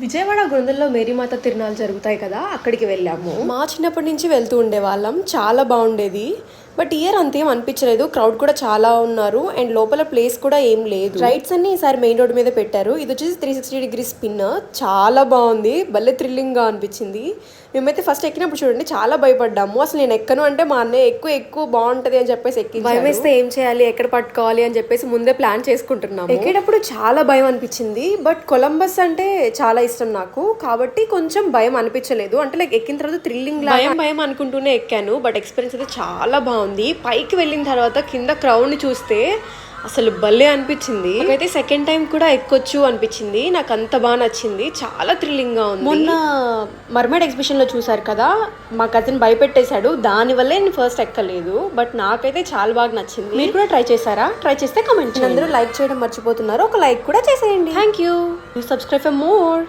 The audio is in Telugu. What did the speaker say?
విజయవాడ గొంతుల్లో మేరీమాత తిరునాళ్ళు జరుగుతాయి కదా, అక్కడికి వెళ్ళాము. మా చిన్నప్పటి నుంచి వెళ్తూ ఉండేవాళ్ళం, చాలా బాగుండేది. బట్ ఇయర్ అంతేం అనిపించలేదు, క్రౌడ్ కూడా చాలా ఉన్నారు అండ్ లోపల ప్లేస్ కూడా ఏం లేదు. రైడ్స్ అన్ని ఈసారి మెయిన్ రోడ్ మీద పెట్టారు. ఇది వచ్చేసి 360 డిగ్రీ స్పిన్, చాలా బాగుంది, భలే థ్రిల్లింగ్ గా అనిపించింది. మేమైతే ఫస్ట్ ఎక్కినప్పుడు చూడండి చాలా భయపడ్డాము. అసలు నేను ఎక్కను అంటే మా అన్నయ్య ఎక్కువ బాగుంటది అని చెప్పేసి ఎక్కి, భయం వేస్తే ఏం చేయాలి, ఎక్కడ పట్టుకోవాలి అని చెప్పేసి ముందే ప్లాన్ చేసుకుంటున్నాము. ఎక్కేటప్పుడు చాలా భయం అనిపించింది. బట్ కొలంబస్ అంటే చాలా ఇష్టం నాకు, కాబట్టి కొంచెం భయం అనిపించలేదు. అంటే లైక్ ఎక్కిన తర్వాత థ్రిల్లింగ్ భయం అనుకుంటూనే ఎక్కాను. బట్ ఎక్స్పీరియన్స్ అయితే చాలా బాగుంది. పైకి వెళ్ళిన తర్వాత కింద క్రౌడ్ ని చూస్తే అసలు భలే అనిపించింది. నాకైతే సెకండ్ టైం కూడా ఎక్కొచ్చు అనిపించింది. నాకు అంత బాగా నచ్చింది, చాలా థ్రిల్లింగ్ గా ఉంది. మొన్న మర్మైడ్ ఎగ్జిబిషన్ లో చూసారు కదా, మా కజిన్ భయపెట్టేశాడు, దానివల్లే నేను ఫస్ట్ ఎక్కలేదు. బట్ నాకైతే చాలా బాగా నచ్చింది. మీరు కూడా ట్రై చేశారా? ట్రై చేస్తే కమెంట్ చేయండి. అందరూ లైక్ చేయడం మర్చిపోతున్నారు, ఒక లైక్ కూడా చేసేయండి. Thank you. Subscribe for more.